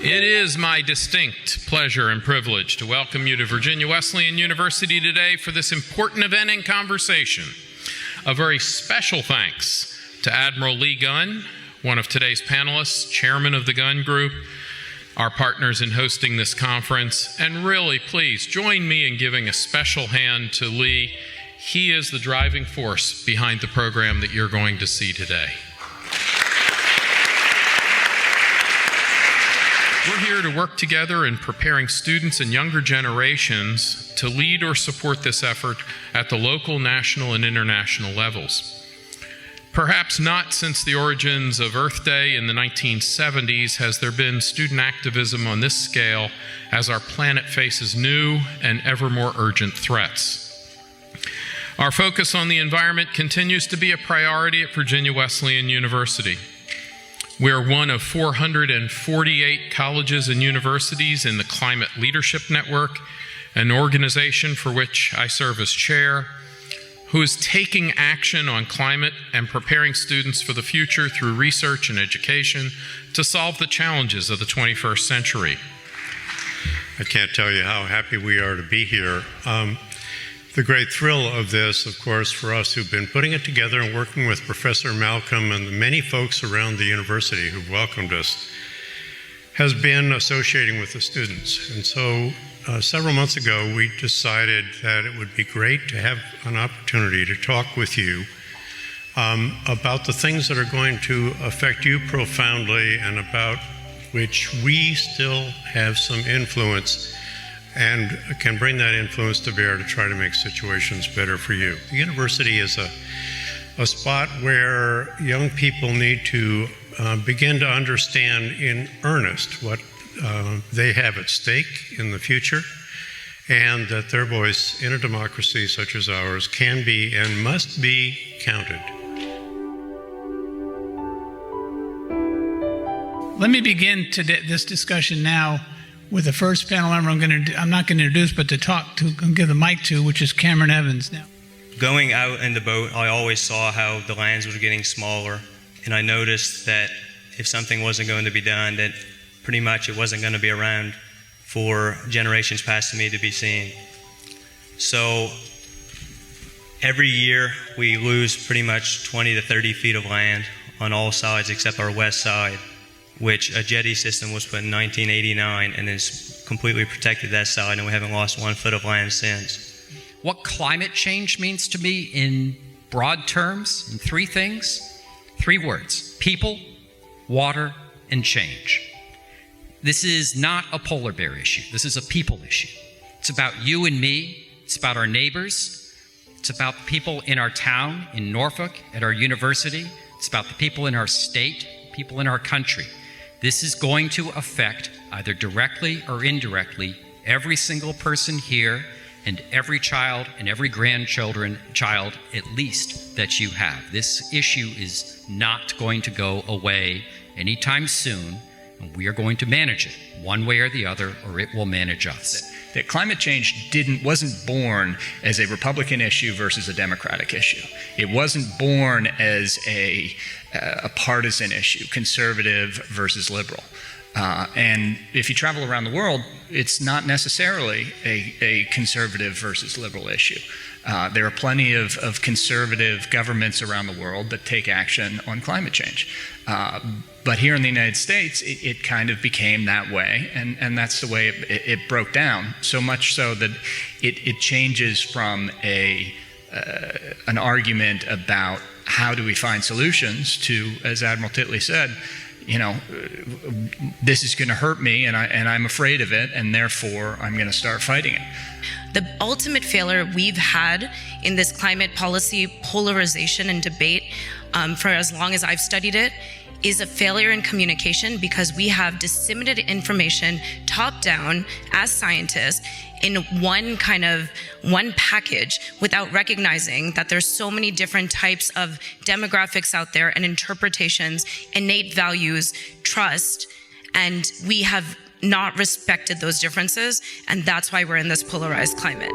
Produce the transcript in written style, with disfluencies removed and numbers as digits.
It is my distinct pleasure and privilege to welcome you to Virginia Wesleyan University today for this important event and conversation. A very special thanks to Admiral Lee Gunn, one of today's panelists, chairman of the Gunn Group, our partners in hosting this conference, and really please join me in giving a special hand to Lee. He is the driving force behind the program that you're going to see today. We're here to work together in preparing students and younger generations to lead or support this effort at the local, national, and international levels. Perhaps not since the origins of Earth Day in the 1970s has there been student activism on this scale as our planet faces new and ever more urgent threats. Our focus on the environment continues to be a priority at Virginia Wesleyan University. We are one of 448 colleges and universities in the Climate Leadership Network, an organization for which I serve as chair, who is taking action on climate and preparing students for the future through research and education to solve the challenges of the 21st century. I can't tell you how happy we are to be here. The great thrill of this, of course, for us who've been putting it together and working with Professor Malcolm and the many folks around the university who've welcomed us, has been associating with the students. And so several months ago, we decided that it would be great to have an opportunity to talk with you about the things that are going to affect you profoundly and about which we still have some influence and can bring that influence to bear to try to make situations better for you. The university is a spot where young people need to begin to understand in earnest what they have at stake in the future, and that their voice in a democracy such as ours can be and must be counted. Let me begin this discussion now with the first panel member I'm not going to introduce, but to give the mic to, which is Cameron Evans now. Going out in the boat, I always saw how the lands were getting smaller, and I noticed that if something wasn't going to be done, that pretty much it wasn't going to be around for generations past me to be seen. So every year we lose pretty much 20 to 30 feet of land on all sides except our west side, which a jetty system was put in 1989 and has completely protected that side, and we haven't lost 1 foot of land since. What climate change means to me in broad terms, in three words: people, water, and change. This is not a polar bear issue. This is a people issue. It's about you and me. It's about our neighbors. It's about the people in our town, in Norfolk, at our university. It's about the people in our state, people in our country. This is going to affect, either directly or indirectly, every single person here and every child and every child at least that you have. This issue is not going to go away anytime soon, and we are going to manage it one way or the other, or it will manage us. That climate change wasn't born as a Republican issue versus a Democratic issue. It wasn't born as a partisan issue, conservative versus liberal. And if you travel around the world, it's not necessarily a conservative versus liberal issue. There are plenty of conservative governments around the world that take action on climate change. But here in the United States, it kind of became that way, and that's the way it broke down, so much so that it changes from an argument about how do we find solutions to, as Admiral Titley said, this is going to hurt me, and I'm afraid of it, and therefore I'm going to start fighting it. The ultimate failure we've had in this climate policy polarization and debate for as long as I've studied it is a failure in communication, because we have disseminated information top down as scientists in one package without recognizing that there's so many different types of demographics out there and interpretations, innate values, trust, and we have not respected those differences, and that's why we're in this polarized climate.